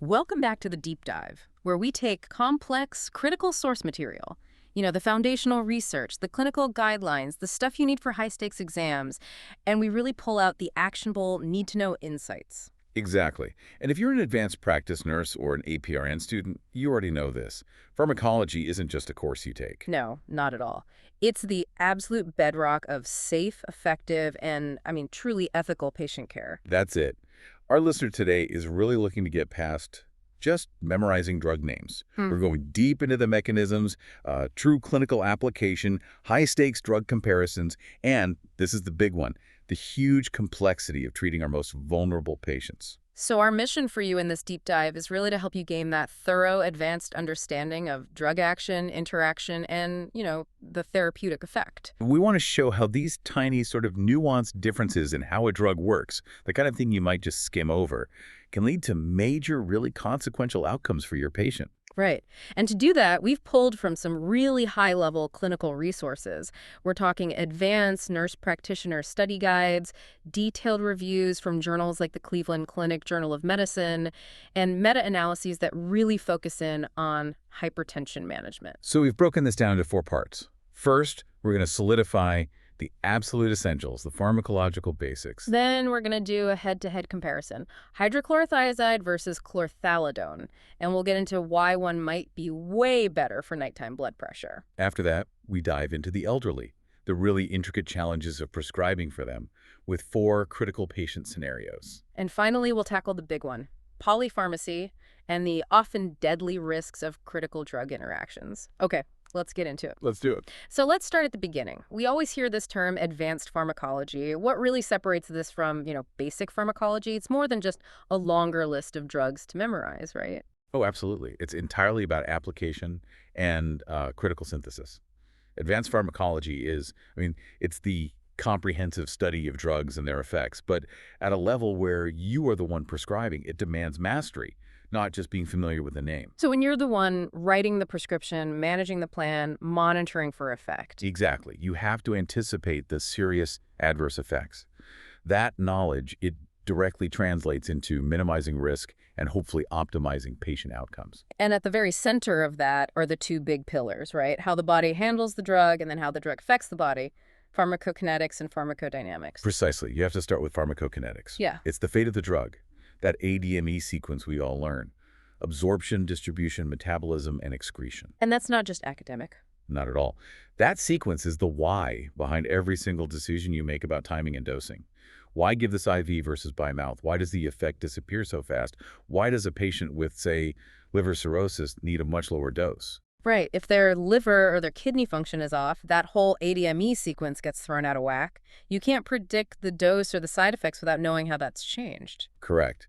Welcome back to the deep dive, where we take complex, critical source material, the foundational research, the clinical guidelines, the stuff you need for high-stakes exams, and we really pull out the actionable, need-to-know insights. Exactly. And if you're an advanced practice nurse or an APRN student, you already know this. Pharmacology isn't just a course you take. No, not at all. It's the absolute bedrock of safe, effective, and, truly ethical patient care. That's it. Our listener today is really looking to get past just memorizing drug names. We're going deep into the mechanisms, true clinical application, high-stakes drug comparisons, and, this is the big one, the huge complexity of treating our most vulnerable patients. So our mission for you in this deep dive is really to help you gain that thorough, advanced understanding of drug action, interaction, and, the therapeutic effect. We want to show how these tiny sort of nuanced differences in how a drug works, the kind of thing you might just skim over, can lead to major, really consequential outcomes for your patient. Right. And to do that, we've pulled from some really high-level clinical resources. We're talking advanced nurse practitioner study guides, detailed reviews from journals like the Cleveland Clinic Journal of Medicine, and meta-analyses that really focus in on hypertension management. So we've broken this down into 4 parts. First, we're going to solidify the absolute essentials, the pharmacological basics. Then we're going to do a head-to-head comparison, hydrochlorothiazide versus chlorthalidone, and we'll get into why one might be way better for nighttime blood pressure. After that, we dive into the elderly, the really intricate challenges of prescribing for them, with 4 critical patient scenarios. And finally, we'll tackle the big one, polypharmacy and the often deadly risks of critical drug interactions. Okay, let's get into it. Let's do it. So let's start at the beginning. We always hear this term, advanced pharmacology. What really separates this from, basic pharmacology? It's more than just a longer list of drugs to memorize, right? Oh, absolutely. It's entirely about application and critical synthesis. Advanced pharmacology is, it's the comprehensive study of drugs and their effects, but at a level where you are the one prescribing, it demands mastery, not just being familiar with the name. So when you're the one writing the prescription, managing the plan, monitoring for effect. Exactly. You have to anticipate the serious adverse effects. That knowledge, it directly translates into minimizing risk and hopefully optimizing patient outcomes. And at the very center of that are the 2 big pillars, right? How the body handles the drug and then how the drug affects the body. Pharmacokinetics and pharmacodynamics. Precisely. You have to start with pharmacokinetics. Yeah. It's the fate of the drug, that ADME sequence we all learn. Absorption, distribution, metabolism, and excretion. And that's not just academic. Not at all. That sequence is the why behind every single decision you make about timing and dosing. Why give this IV versus by mouth? Why does the effect disappear so fast? Why does a patient with, say, liver cirrhosis need a much lower dose? Right. If their liver or their kidney function is off, that whole ADME sequence gets thrown out of whack. You can't predict the dose or the side effects without knowing how that's changed. Correct.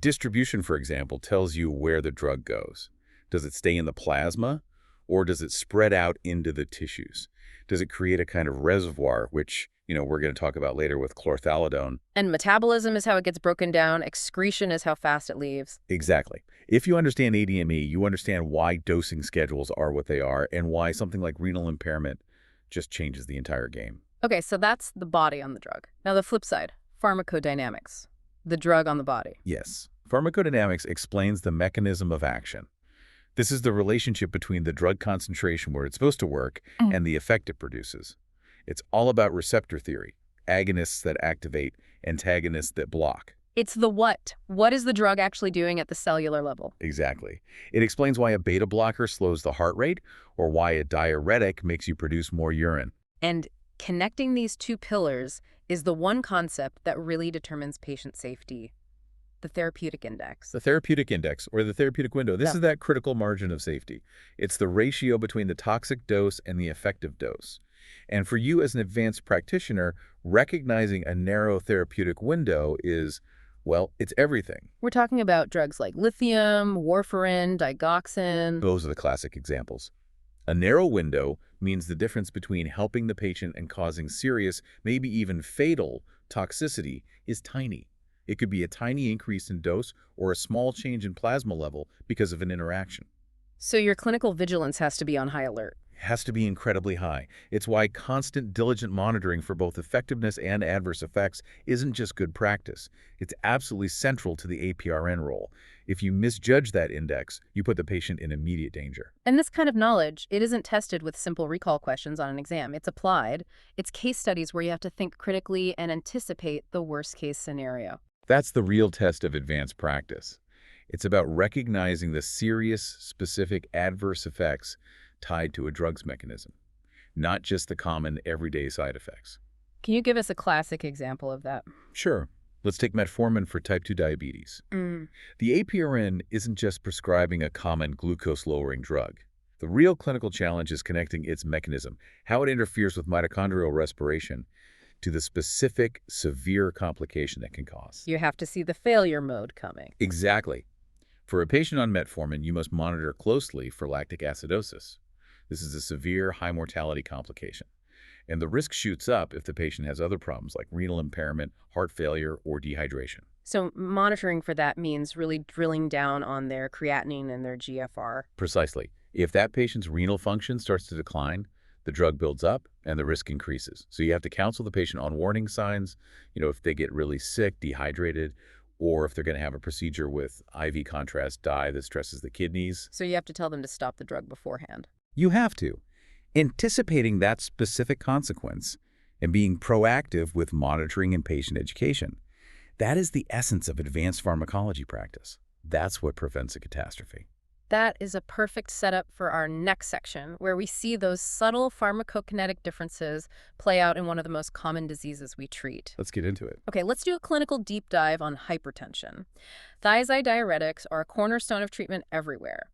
Distribution, for example, tells you where the drug goes. Does it stay in the plasma, or does it spread out into the tissues? Does it create a kind of reservoir, which, we're going to talk about later with chlorthalidone? And metabolism is how it gets broken down. Excretion is how fast it leaves. Exactly. If you understand ADME, you understand why dosing schedules are what they are and why something like renal impairment just changes the entire game. Okay, so that's the body on the drug. Now the flip side, pharmacodynamics, the drug on the body. Yes. Pharmacodynamics explains the mechanism of action. This is the relationship between the drug concentration where it's supposed to work and the effect it produces. It's all about receptor theory, agonists that activate, antagonists that block. It's the what. What is the drug actually doing at the cellular level? Exactly. It explains why a beta blocker slows the heart rate or why a diuretic makes you produce more urine. And connecting these 2 pillars is the one concept that really determines patient safety. The therapeutic index. The therapeutic index, or the therapeutic window, this is that critical margin of safety. It's the ratio between the toxic dose and the effective dose. And for you as an advanced practitioner, recognizing a narrow therapeutic window is, well, it's everything. We're talking about drugs like lithium, warfarin, digoxin. Those are the classic examples. A narrow window means the difference between helping the patient and causing serious, maybe even fatal, toxicity is tiny. It could be a tiny increase in dose or a small change in plasma level because of an interaction. So your clinical vigilance has to be on high alert. Has to be incredibly high. It's why constant, diligent monitoring for both effectiveness and adverse effects isn't just good practice. It's absolutely central to the APRN role. If you misjudge that index, you put the patient in immediate danger. And this kind of knowledge, it isn't tested with simple recall questions on an exam. It's applied. It's case studies where you have to think critically and anticipate the worst-case scenario. That's the real test of advanced practice. It's about recognizing the serious, specific adverse effects tied to a drug's mechanism, not just the common everyday side effects. Can you give us a classic example of that? Sure. Let's take metformin for type 2 diabetes. The APRN isn't just prescribing a common glucose-lowering drug. The real clinical challenge is connecting its mechanism, how it interferes with mitochondrial respiration, to the specific, severe complication that can cause. You have to see the failure mode coming. Exactly. For a patient on metformin, you must monitor closely for lactic acidosis. This is a severe, high-mortality complication. And the risk shoots up if the patient has other problems like renal impairment, heart failure, or dehydration. So monitoring for that means really drilling down on their creatinine and their GFR. Precisely. If that patient's renal function starts to decline, the drug builds up and the risk increases. So you have to counsel the patient on warning signs, if they get really sick, dehydrated, or if they're going to have a procedure with IV contrast dye that stresses the kidneys. So you have to tell them to stop the drug beforehand. You have to. Anticipating that specific consequence and being proactive with monitoring and patient education. That is the essence of advanced pharmacology practice. That's what prevents a catastrophe. That is a perfect setup for our next section, where we see those subtle pharmacokinetic differences play out in one of the most common diseases we treat. Let's get into it. Okay, let's do a clinical deep dive on hypertension. Thiazide diuretics are a cornerstone of treatment everywhere.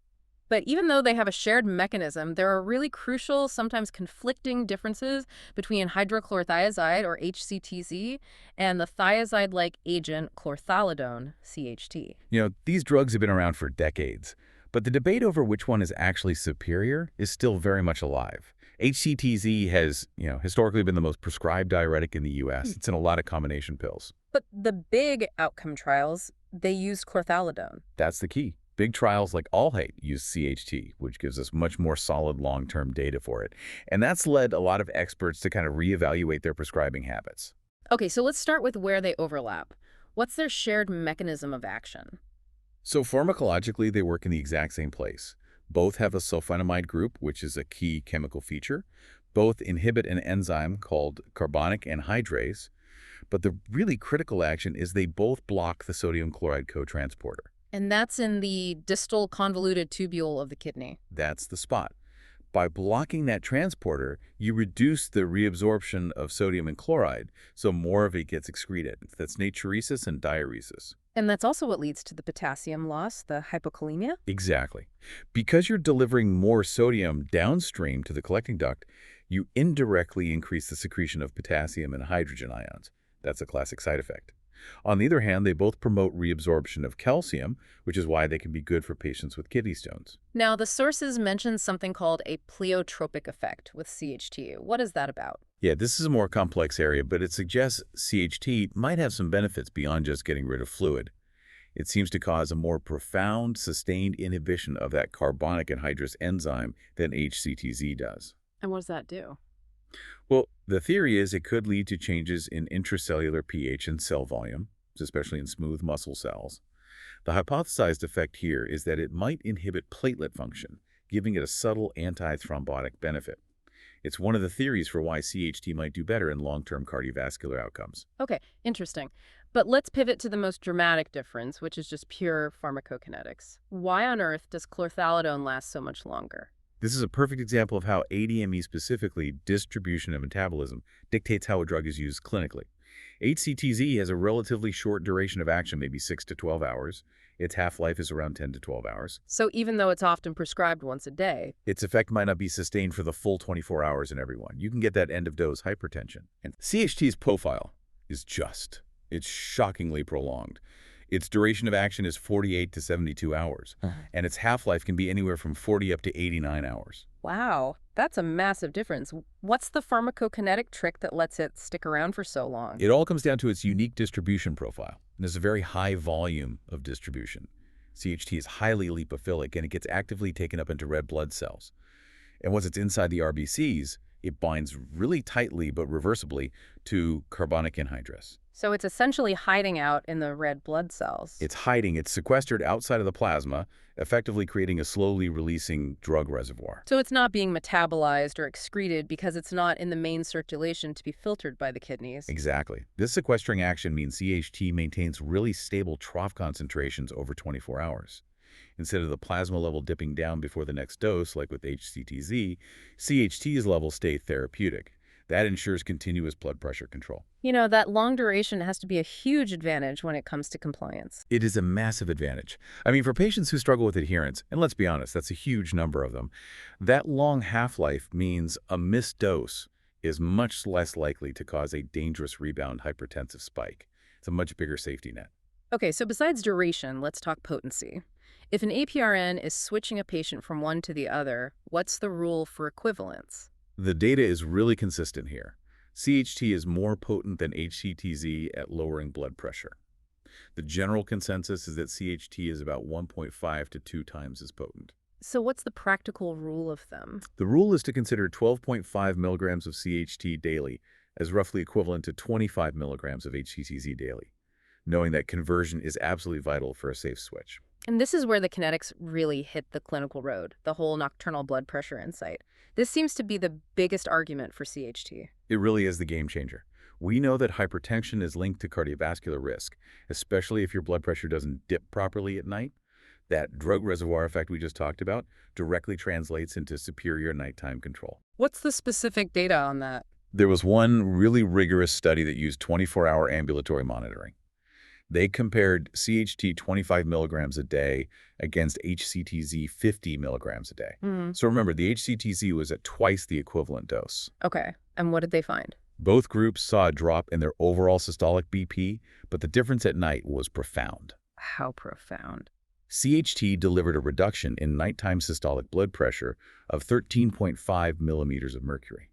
But even though they have a shared mechanism, there are really crucial, sometimes conflicting differences between hydrochlorothiazide, or HCTZ, and the thiazide-like agent Chlorthalidone, CHT. These drugs have been around for decades, but the debate over which one is actually superior is still very much alive. HCTZ has, historically been the most prescribed diuretic in the U.S. It's in a lot of combination pills. But the big outcome trials, they used Chlorthalidone. That's the key. Big trials like ALL-HATE use CHT, which gives us much more solid long-term data for it. And that's led a lot of experts to kind of reevaluate their prescribing habits. Okay, so let's start with where they overlap. What's their shared mechanism of action? So pharmacologically, they work in the exact same place. Both have a sulfonamide group, which is a key chemical feature. Both inhibit an enzyme called carbonic anhydrase. But the really critical action is they both block the sodium chloride cotransporter. And that's in the distal convoluted tubule of the kidney. That's the spot. By blocking that transporter, you reduce the reabsorption of sodium and chloride, so more of it gets excreted. That's natriuresis and diuresis. And that's also what leads to the potassium loss, the hypokalemia? Exactly. Because you're delivering more sodium downstream to the collecting duct, you indirectly increase the secretion of potassium and hydrogen ions. That's a classic side effect. On the other hand, they both promote reabsorption of calcium, which is why they can be good for patients with kidney stones. Now, the sources mention something called a pleiotropic effect with CHT. What is that about? Yeah, this is a more complex area, but it suggests CHT might have some benefits beyond just getting rid of fluid. It seems to cause a more profound, sustained inhibition of that carbonic anhydrase enzyme than HCTZ does. And what does that do? Well, the theory is it could lead to changes in intracellular pH and cell volume, especially in smooth muscle cells. The hypothesized effect here is that it might inhibit platelet function, giving it a subtle antithrombotic benefit. It's one of the theories for why CHT might do better in long-term cardiovascular outcomes. Okay, interesting. But let's pivot to the most dramatic difference, which is just pure pharmacokinetics. Why on earth does chlorthalidone last so much longer? This is a perfect example of how ADME, specifically distribution of metabolism, dictates how a drug is used clinically. HCTZ has a relatively short duration of action, maybe 6 to 12 hours. Its half-life is around 10 to 12 hours. So even though it's often prescribed once a day, its effect might not be sustained for the full 24 hours in everyone. You can get that end-of-dose hypertension. And CHT's profile is it's shockingly prolonged. Its duration of action is 48 to 72 hours, and its half-life can be anywhere from 40 up to 89 hours. Wow, that's a massive difference. What's the pharmacokinetic trick that lets it stick around for so long? It all comes down to its unique distribution profile. And there's a very high volume of distribution. CHT is highly lipophilic, and it gets actively taken up into red blood cells. And once it's inside the RBCs, It binds really tightly but reversibly to carbonic anhydrous. So it's essentially hiding out in the red blood cells. It's sequestered outside of the plasma, effectively creating a slowly releasing drug reservoir. So it's not being metabolized or excreted because it's not in the main circulation to be filtered by the kidneys. Exactly. This sequestering action means CHT maintains really stable trough concentrations over 24 hours. Instead of the plasma level dipping down before the next dose, like with HCTZ, CHT's levels stay therapeutic. That ensures continuous blood pressure control. You know, that long duration has to be a huge advantage when it comes to compliance. It is a massive advantage. I mean, for patients who struggle with adherence, and let's be honest, that's a huge number of them, that long half-life means a missed dose is much less likely to cause a dangerous rebound hypertensive spike. It's a much bigger safety net. Okay, so besides duration, let's talk potency. If an APRN is switching a patient from one to the other, what's the rule for equivalence? The data is really consistent here. CHT is more potent than HCTZ at lowering blood pressure. The general consensus is that CHT is about 1.5 to 2 times as potent. So what's the practical rule of them? The rule is to consider 12.5 milligrams of CHT daily as roughly equivalent to 25 milligrams of HCTZ daily, knowing that conversion is absolutely vital for a safe switch. And this is where the kinetics really hit the clinical road, the whole nocturnal blood pressure insight. This seems to be the biggest argument for CHT. It really is the game changer. We know that hypertension is linked to cardiovascular risk, especially if your blood pressure doesn't dip properly at night. That drug reservoir effect we just talked about directly translates into superior nighttime control. What's the specific data on that? There was one really rigorous study that used 24-hour ambulatory monitoring. They compared CHT 25 milligrams a day against HCTZ 50 milligrams a day. So remember, the HCTZ was at twice the equivalent dose. Okay, and what did they find? Both groups saw a drop in their overall systolic BP, but the difference at night was profound. How profound? CHT delivered a reduction in nighttime systolic blood pressure of 13.5 millimeters of mercury.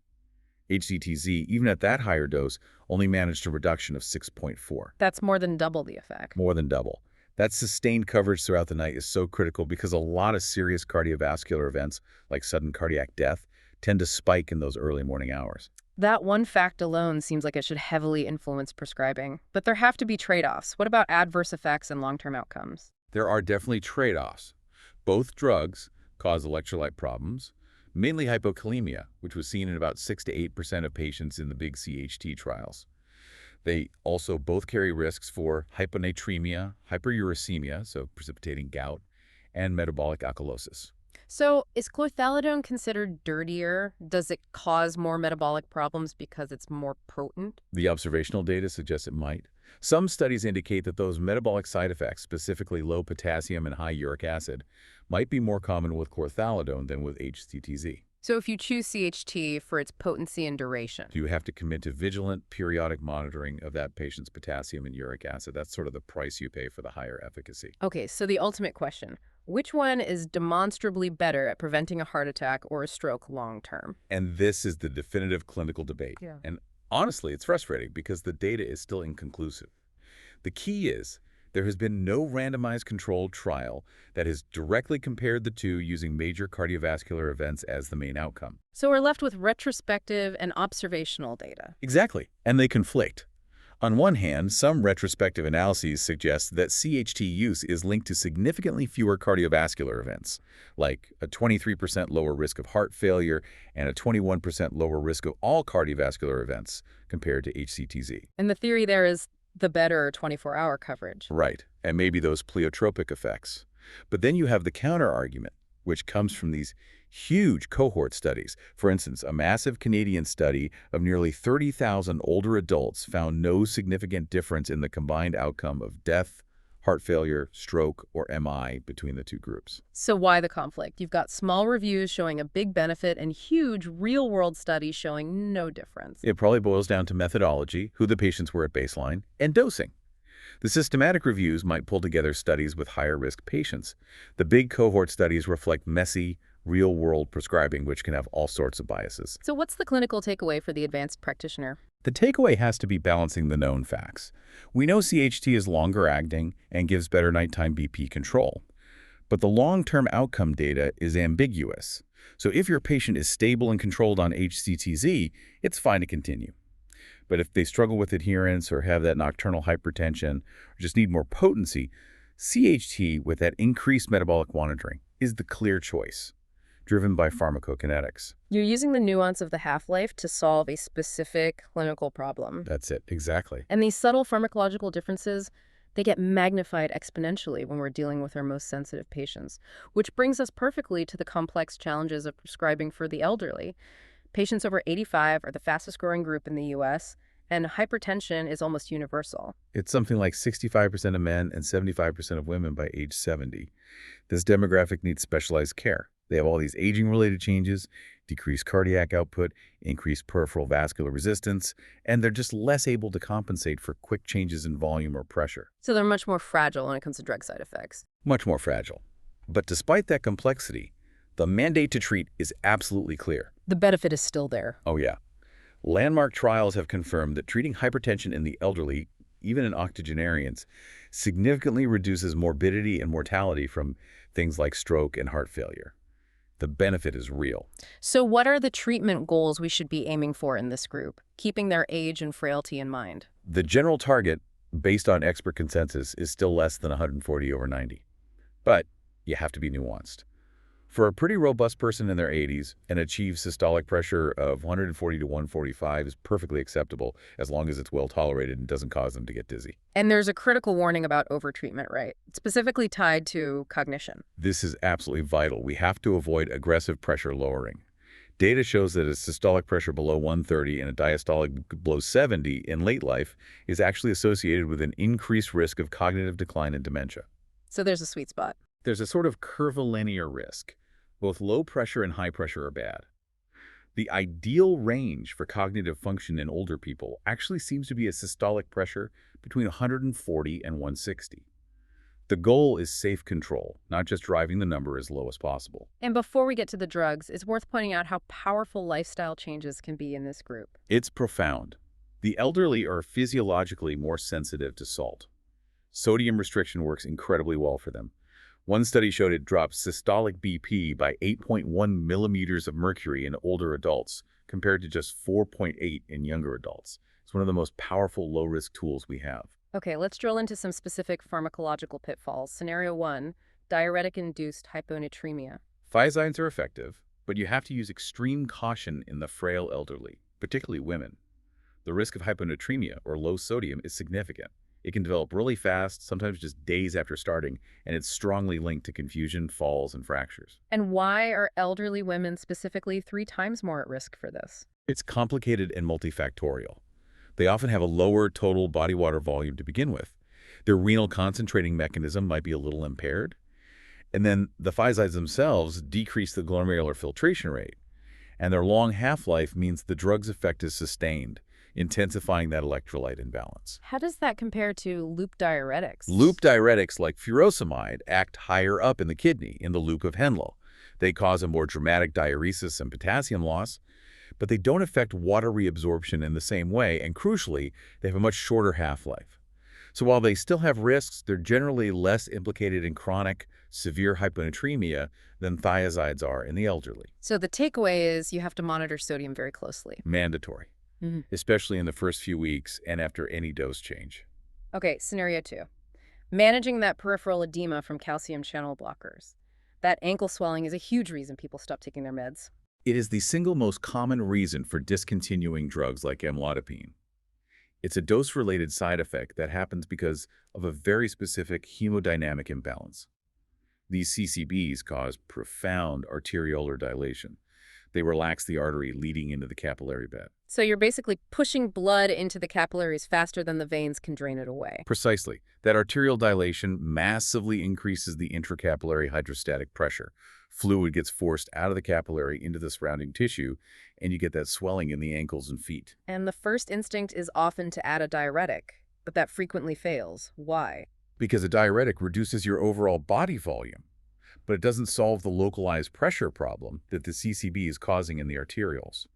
HCTZ, even at that higher dose, only managed a reduction of 6.4. That's more than double the effect. More than double. That sustained coverage throughout the night is so critical because a lot of serious cardiovascular events, like sudden cardiac death, tend to spike in those early morning hours. That one fact alone seems like it should heavily influence prescribing. But there have to be trade-offs. What about adverse effects and long-term outcomes? There are definitely trade-offs. Both drugs cause electrolyte problems, mainly hypokalemia, which was seen in about 6 to 8% of patients in the big CHT trials. They also both carry risks for hyponatremia, hyperuricemia, so precipitating gout, and metabolic alkalosis. So is chlorthalidone considered dirtier? Does it cause more metabolic problems because it's more potent? The observational data suggests it might. Some studies indicate that those metabolic side effects, specifically low potassium and high uric acid, might be more common with chlorthalidone than with HCTZ. So if you choose CHT for its potency and duration. You have to commit to vigilant, periodic monitoring of that patient's potassium and uric acid. That's sort of the price you pay for the higher efficacy. Okay, so the ultimate question. Which one is demonstrably better at preventing a heart attack or a stroke long-term? And this is the definitive clinical debate. Yeah. And honestly, it's frustrating because the data is still inconclusive. The key is there has been no randomized controlled trial that has directly compared the two using major cardiovascular events as the main outcome. So we're left with retrospective and observational data. Exactly, and they conflict. On one hand, some retrospective analyses suggest that CHT use is linked to significantly fewer cardiovascular events, like a 23% lower risk of heart failure and a 21% lower risk of all cardiovascular events compared to HCTZ. And the theory there is the better 24-hour coverage. Right, and maybe those pleiotropic effects. But then you have the counter-argument, which comes from these huge cohort studies. For instance, a massive Canadian study of nearly 30,000 older adults found no significant difference in the combined outcome of death, heart failure, stroke, or MI between the two groups. So why the conflict? You've got small reviews showing a big benefit and huge real-world studies showing no difference. It probably boils down to methodology, who the patients were at baseline, and dosing. The systematic reviews might pull together studies with higher-risk patients. The big cohort studies reflect messy, real-world prescribing, which can have all sorts of biases. So what's the clinical takeaway for the advanced practitioner? The takeaway has to be balancing the known facts. We know CHT is longer acting and gives better nighttime BP control. But the long-term outcome data is ambiguous. So if your patient is stable and controlled on HCTZ, it's fine to continue. But if they struggle with adherence or have that nocturnal hypertension or just need more potency, CHT with that increased metabolic monitoring is the clear choice, driven by pharmacokinetics. You're using the nuance of the half-life to solve a specific clinical problem. That's it, exactly. And these subtle pharmacological differences, they get magnified exponentially when we're dealing with our most sensitive patients, which brings us perfectly to the complex challenges of prescribing for the elderly. Patients over 85 are the fastest growing group in the U.S., and hypertension is almost universal. It's something like 65% of men and 75% of women by age 70. This demographic needs specialized care. They have all these aging-related changes, decreased cardiac output, increased peripheral vascular resistance, and they're just less able to compensate for quick changes in volume or pressure. So they're much more fragile when it comes to drug side effects. Much more fragile. But despite that complexity, the mandate to treat is absolutely clear. The benefit is still there. Oh yeah. Landmark trials have confirmed that treating hypertension in the elderly, even in octogenarians, significantly reduces morbidity and mortality from things like stroke and heart failure. The benefit is real. So what are the treatment goals we should be aiming for in this group, keeping their age and frailty in mind? The general target, based on expert consensus, is still less than 140 over 90. But you have to be nuanced. For a pretty robust person in their 80s, an achieved systolic pressure of 140 to 145 is perfectly acceptable as long as it's well tolerated and doesn't cause them to get dizzy. And there's a critical warning about overtreatment, right? Specifically tied to cognition. This is absolutely vital. We have to avoid aggressive pressure lowering. Data shows that a systolic pressure below 130 and a diastolic below 70 in late life is actually associated with an increased risk of cognitive decline and dementia. So there's a sweet spot. There's a sort of curvilinear risk. Both low pressure and high pressure are bad. The ideal range for cognitive function in older people actually seems to be a systolic pressure between 140 and 160. The goal is safe control, not just driving the number as low as possible. And before we get to the drugs, it's worth pointing out how powerful lifestyle changes can be in this group. It's profound. The elderly are physiologically more sensitive to salt. Sodium restriction works incredibly well for them. One study showed it drops systolic BP by 8.1 millimeters of mercury in older adults, compared to just 4.8 in younger adults. It's one of the most powerful low-risk tools we have. Okay, let's drill into some specific pharmacological pitfalls. Scenario 1, diuretic-induced hyponatremia. Thiazides are effective, but you have to use extreme caution in the frail elderly, particularly women. The risk of hyponatremia, or low sodium, is significant. It can develop really fast, sometimes just days after starting, and it's strongly linked to confusion, falls, and fractures. And why are elderly women specifically 3 times more at risk for this? It's complicated and multifactorial. They often have a lower total body water volume to begin with. Their renal concentrating mechanism might be a little impaired. And then the thiazides themselves decrease the glomerular filtration rate. And their long half-life means the drug's effect is sustained, intensifying that electrolyte imbalance. How does that compare to loop diuretics? Loop diuretics like furosemide act higher up in the kidney, in the loop of Henle. They cause a more dramatic diuresis and potassium loss, but they don't affect water reabsorption in the same way, and crucially, they have a much shorter half-life. So while they still have risks, they're generally less implicated in chronic, severe hyponatremia than thiazides are in the elderly. So the takeaway is you have to monitor sodium very closely. Mandatory. Especially in the first few weeks and after any dose change. Okay, scenario 2. Managing that peripheral edema from calcium channel blockers. That ankle swelling is a huge reason people stop taking their meds. It is the single most common reason for discontinuing drugs like amlodipine. It's a dose-related side effect that happens because of a very specific hemodynamic imbalance. These CCBs cause profound arteriolar dilation. They relax the artery leading into the capillary bed. So you're basically pushing blood into the capillaries faster than the veins can drain it away. Precisely. That arterial dilation massively increases the intracapillary hydrostatic pressure. Fluid gets forced out of the capillary into the surrounding tissue, and you get that swelling in the ankles and feet. And the first instinct is often to add a diuretic, but that frequently fails. Why? Because a diuretic reduces your overall body volume, but it doesn't solve the localized pressure problem that the CCB is causing in the arterioles.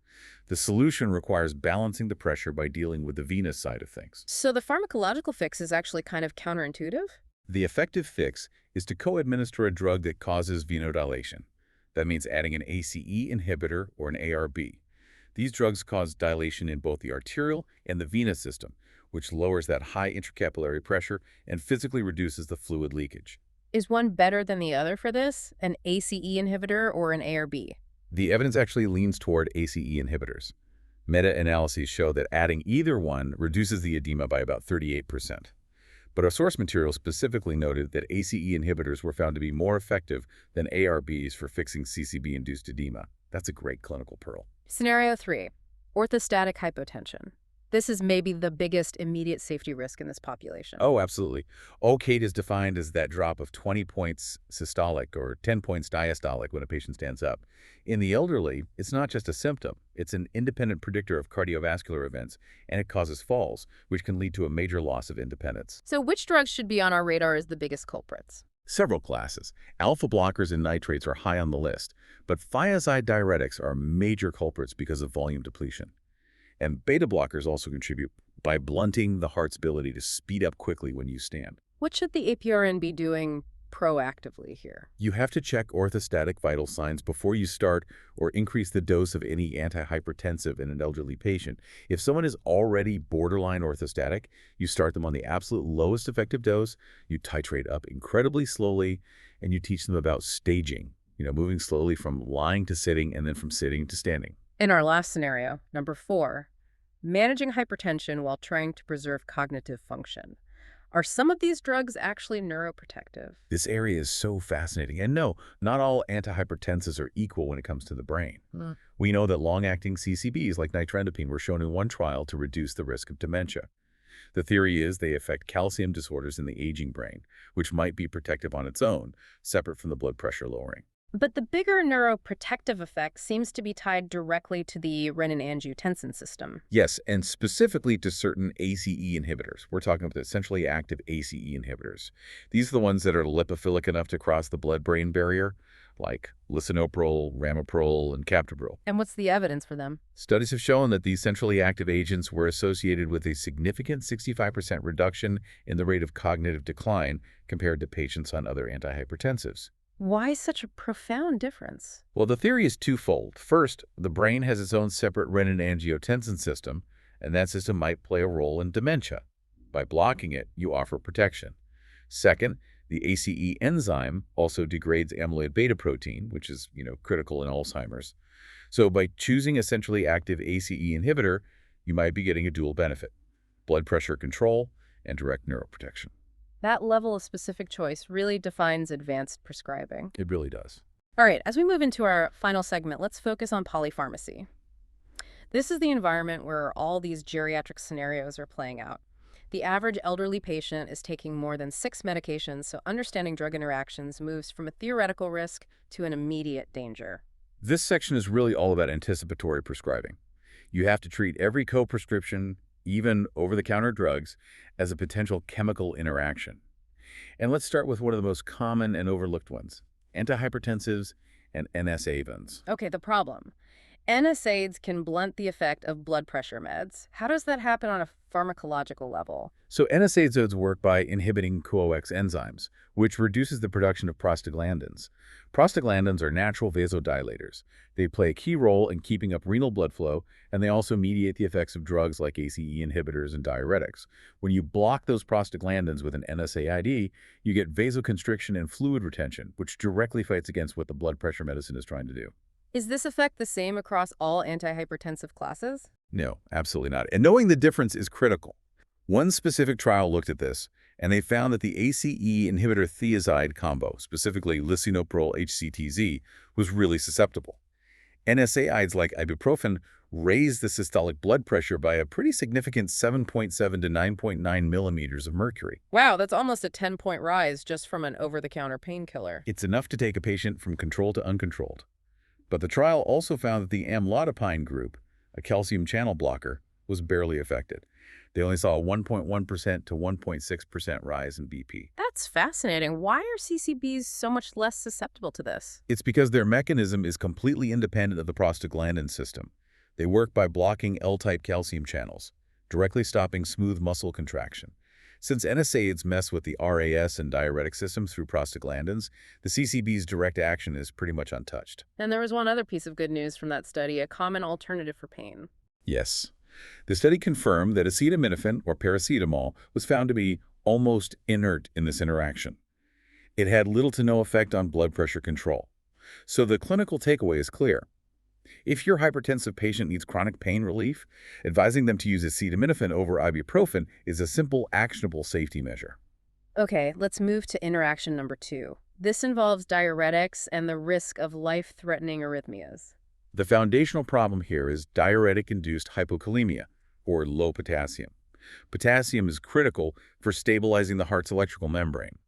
The solution requires balancing the pressure by dealing with the venous side of things. So the pharmacological fix is actually kind of counterintuitive? The effective fix is to co-administer a drug that causes venodilation. That means adding an ACE inhibitor or an ARB. These drugs cause dilation in both the arterial and the venous system, which lowers that high intracapillary pressure and physically reduces the fluid leakage. Is one better than the other for this, an ACE inhibitor or an ARB? The evidence actually leans toward ACE inhibitors. Meta-analyses show that adding either one reduces the edema by about 38%. But our source material specifically noted that ACE inhibitors were found to be more effective than ARBs for fixing CCB-induced edema. That's a great clinical pearl. Scenario 3, orthostatic hypotension. This is maybe the biggest immediate safety risk in this population. Oh, absolutely. OCAID is defined as that drop of 20 points systolic or 10 points diastolic when a patient stands up. In the elderly, it's not just a symptom. It's an independent predictor of cardiovascular events, and it causes falls, which can lead to a major loss of independence. So which drugs should be on our radar as the biggest culprits? Several classes. Alpha blockers and nitrates are high on the list, but thiazide diuretics are major culprits because of volume depletion. And beta blockers also contribute by blunting the heart's ability to speed up quickly when you stand. What should the APRN be doing proactively here? You have to check orthostatic vital signs before you start or increase the dose of any antihypertensive in an elderly patient. If someone is already borderline orthostatic, you start them on the absolute lowest effective dose, you titrate up incredibly slowly, and you teach them about staging, moving slowly from lying to sitting and then from sitting to standing. In our last scenario, number 4, managing hypertension while trying to preserve cognitive function. Are some of these drugs actually neuroprotective? This area is so fascinating. And no, not all antihypertensives are equal when it comes to the brain. We know that long-acting CCBs like nitronidazole were shown in one trial to reduce the risk of dementia. The theory is they affect calcium disorders in the aging brain, which might be protective on its own, separate from the blood pressure lowering. But the bigger neuroprotective effect seems to be tied directly to the renin-angiotensin system. Yes, and specifically to certain ACE inhibitors. We're talking about essentially active ACE inhibitors. These are the ones that are lipophilic enough to cross the blood-brain barrier, like lisinopril, ramipril, and captopril. And what's the evidence for them? Studies have shown that these centrally active agents were associated with a significant 65% reduction in the rate of cognitive decline compared to patients on other antihypertensives. Why such a profound difference? Well, the theory is twofold. First, the brain has its own separate renin-angiotensin system, and that system might play a role in dementia. By blocking it, you offer protection. Second, the ACE enzyme also degrades amyloid beta protein, which is, critical in Alzheimer's. So by choosing a centrally active ACE inhibitor, you might be getting a dual benefit: blood pressure control and direct neuroprotection. That level of specific choice really defines advanced prescribing. It really does. All right, as we move into our final segment, let's focus on polypharmacy. This is the environment where all these geriatric scenarios are playing out. The average elderly patient is taking more than 6 medications, so understanding drug interactions moves from a theoretical risk to an immediate danger. This section is really all about anticipatory prescribing. You have to treat every co-prescription, even over-the-counter drugs, as a potential chemical interaction. And let's start with one of the most common and overlooked ones: antihypertensives and NSAIDs. Okay, the problem. NSAIDs can blunt the effect of blood pressure meds. How does that happen on a pharmacological level? So NSAIDs work by inhibiting CoOX enzymes, which reduces the production of prostaglandins. Prostaglandins are natural vasodilators. They play a key role in keeping up renal blood flow, and they also mediate the effects of drugs like ACE inhibitors and diuretics. When you block those prostaglandins with an NSAID, you get vasoconstriction and fluid retention, which directly fights against what the blood pressure medicine is trying to do. Is this effect the same across all antihypertensive classes? No, absolutely not. And knowing the difference is critical. One specific trial looked at this, and they found that the ACE inhibitor thiazide combo, specifically lisinopril HCTZ, was really susceptible. NSAIDs like ibuprofen raised the systolic blood pressure by a pretty significant 7.7 to 9.9 millimeters of mercury. Wow, that's almost a 10-point rise just from an over-the-counter painkiller. It's enough to take a patient from control to uncontrolled. But the trial also found that the amlodipine group, a calcium channel blocker, was barely affected. They only saw a 1.1% to 1.6% rise in BP. That's fascinating. Why are CCBs so much less susceptible to this? It's because their mechanism is completely independent of the prostaglandin system. They work by blocking L-type calcium channels, directly stopping smooth muscle contraction. Since NSAIDs mess with the RAS and diuretic systems through prostaglandins, the CCB's direct action is pretty much untouched. And there was one other piece of good news from that study, a common alternative for pain. Yes. The study confirmed that acetaminophen, or paracetamol, was found to be almost inert in this interaction. It had little to no effect on blood pressure control. So the clinical takeaway is clear. If your hypertensive patient needs chronic pain relief, advising them to use acetaminophen over ibuprofen is a simple, actionable safety measure. Okay, let's move to interaction number 2. This involves diuretics and the risk of life-threatening arrhythmias. The foundational problem here is diuretic-induced hypokalemia, or low potassium. Potassium is critical for stabilizing the heart's electrical membrane.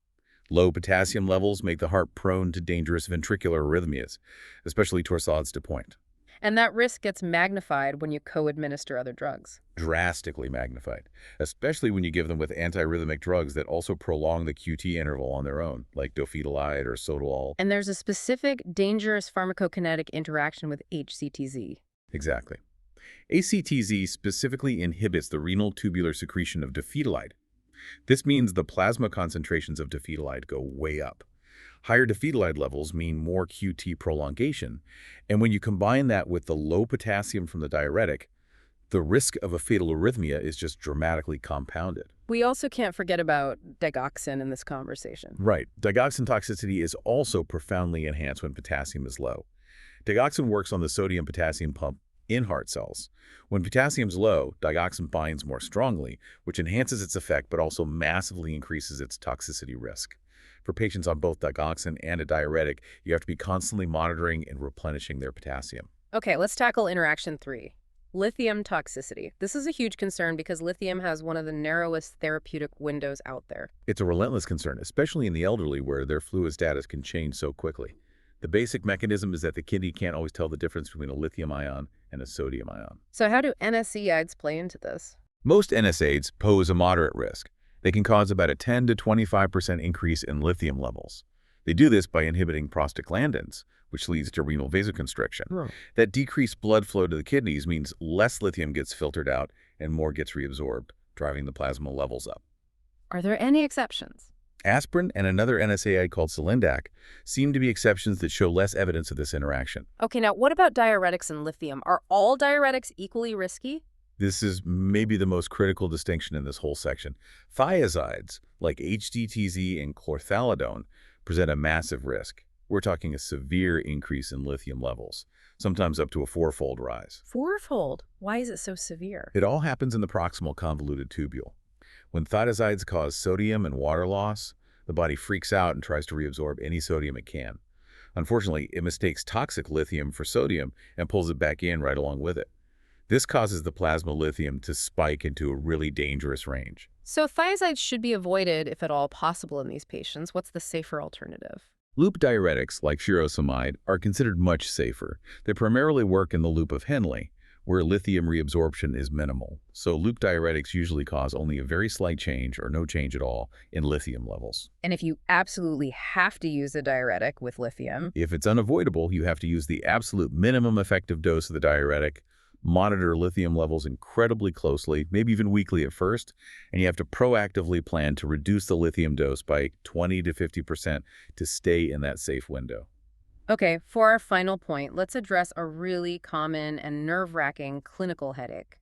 Low potassium levels make the heart prone to dangerous ventricular arrhythmias, especially torsades de pointe. And that risk gets magnified when you co-administer other drugs. Drastically magnified, especially when you give them with antiarrhythmic drugs that also prolong the QT interval on their own, like dofetilide or sotalol. And there's a specific dangerous pharmacokinetic interaction with HCTZ. Exactly. ACTZ specifically inhibits the renal tubular secretion of dofetilide. This means the plasma concentrations of dofetilide go way up. Higher dofetilide levels mean more QT prolongation, and when you combine that with the low potassium from the diuretic, the risk of a fatal arrhythmia is just dramatically compounded. We also can't forget about digoxin in this conversation. Right. Digoxin toxicity is also profoundly enhanced when potassium is low. Digoxin works on the sodium-potassium pump in heart cells. When potassium's low, digoxin binds more strongly, which enhances its effect but also massively increases its toxicity risk. For patients on both digoxin and a diuretic, you have to be constantly monitoring and replenishing their potassium. Okay, let's tackle interaction 3. Lithium toxicity. This is a huge concern because lithium has one of the narrowest therapeutic windows out there. It's a relentless concern, especially in the elderly where their fluid status can change so quickly. The basic mechanism is that the kidney can't always tell the difference between a lithium ion and a sodium ion. So how do NSAIDs play into this? Most NSAIDs pose a moderate risk. They can cause about a 10 to 25% increase in lithium levels. They do this by inhibiting prostaglandins, which leads to renal vasoconstriction. Right. That decreased blood flow to the kidneys means less lithium gets filtered out and more gets reabsorbed, driving the plasma levels up. Are there any exceptions? Aspirin and another NSAID called Cilindac seem to be exceptions that show less evidence of this interaction. Okay, now what about diuretics and lithium? Are all diuretics equally risky? This is maybe the most critical distinction in this whole section. Thiazides, like HCTZ and Chlorthalidone, present a massive risk. We're talking a severe increase in lithium levels, sometimes up to a 4-fold rise. 4-fold? Why is it so severe? It all happens in the proximal convoluted tubule. When thiazides cause sodium and water loss, the body freaks out and tries to reabsorb any sodium it can. Unfortunately, it mistakes toxic lithium for sodium and pulls it back in right along with it. This causes the plasma lithium to spike into a really dangerous range. So thiazides should be avoided if at all possible in these patients. What's the safer alternative? Loop diuretics, like furosemide, are considered much safer. They primarily work in the loop of Henle, where lithium reabsorption is minimal. So loop diuretics usually cause only a very slight change or no change at all in lithium levels. And if you absolutely have to use a diuretic with lithium, If it's unavoidable, you have to use the absolute minimum effective dose of the diuretic, monitor lithium levels incredibly closely, maybe even weekly at first, and you have to proactively plan to reduce the lithium dose by 20 to 50% to stay in that safe window. okay, for our final point, let's address a really common and nerve-wracking clinical headache,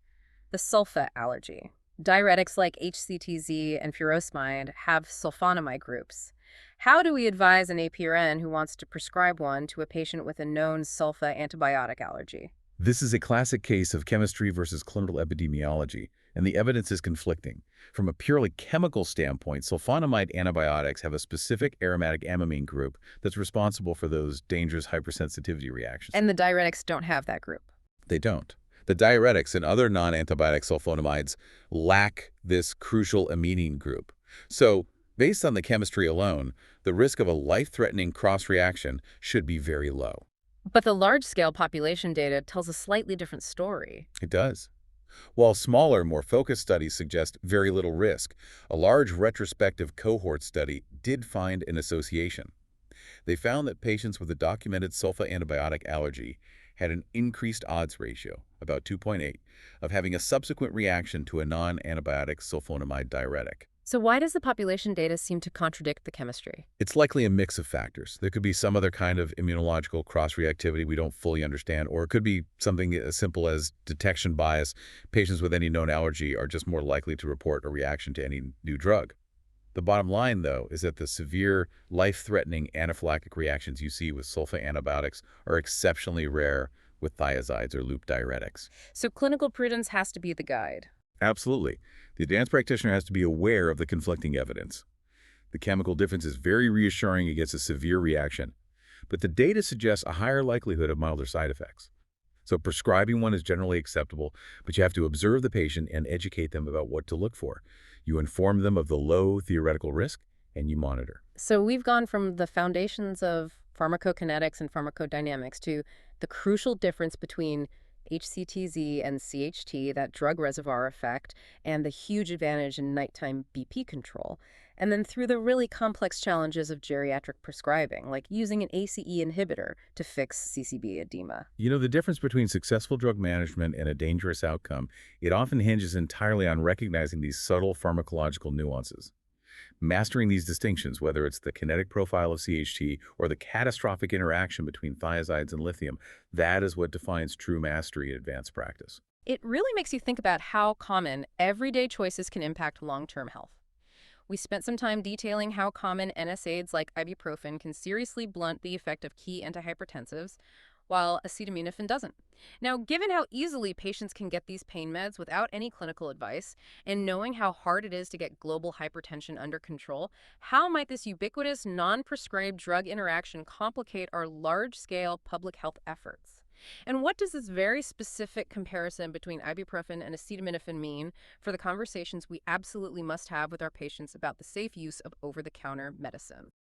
the sulfa allergy. Diuretics like HCTZ and furosemide have sulfonamide groups. How do we advise an APRN who wants to prescribe one to a patient with a known sulfa antibiotic allergy? This is a classic case of chemistry versus clinical epidemiology, and the evidence is conflicting. From a purely chemical standpoint, sulfonamide antibiotics have a specific aromatic amine group that's responsible for those dangerous hypersensitivity reactions. And the diuretics don't have that group. They don't. The diuretics and other non-antibiotic sulfonamides lack this crucial amine group. So, based on the chemistry alone, the risk of a life-threatening cross-reaction should be very low. But the large-scale population data tells a slightly different story. It does. While smaller, more focused studies suggest very little risk, a large retrospective cohort study did find an association. They found that patients with a documented sulfa antibiotic allergy had an increased odds ratio, about 2.8, of having a subsequent reaction to a non-antibiotic sulfonamide diuretic. So why does the population data seem to contradict the chemistry? It's likely a mix of factors. There could be some other kind of immunological cross-reactivity we don't fully understand, or it could be something as simple as detection bias. Patients with any known allergy are just more likely to report a reaction to any new drug. The bottom line, though, is that the severe, life-threatening anaphylactic reactions you see with sulfa antibiotics are exceptionally rare with thiazides or loop diuretics. So clinical prudence has to be the guide. Absolutely. The advanced practitioner has to be aware of the conflicting evidence. The chemical difference is very reassuring against a severe reaction, but the data suggests a higher likelihood of milder side effects. So prescribing one is generally acceptable, but you have to observe the patient and educate them about what to look for. You inform them of the low theoretical risk, and you monitor. So we've gone from the foundations of pharmacokinetics and pharmacodynamics to the crucial difference between HCTZ and CHT, that drug reservoir effect, and the huge advantage in nighttime BP control. And then through the really complex challenges of geriatric prescribing, like using an ACE inhibitor to fix CCB edema. You know, the difference between successful drug management and a dangerous outcome, it often hinges entirely on recognizing these subtle pharmacological nuances. Mastering these distinctions, whether it's the kinetic profile of CHT or the catastrophic interaction between thiazides and lithium, that is what defines true mastery in advanced practice. It really makes you think about how common everyday choices can impact long-term health. We spent some time detailing how common NSAIDs like ibuprofen can seriously blunt the effect of key antihypertensives, while acetaminophen doesn't. Now, given how easily patients can get these pain meds without any clinical advice, and knowing how hard it is to get global hypertension under control, how might this ubiquitous, non-prescribed drug interaction complicate our large-scale public health efforts? And what does this very specific comparison between ibuprofen and acetaminophen mean for the conversations we absolutely must have with our patients about the safe use of over-the-counter medicine?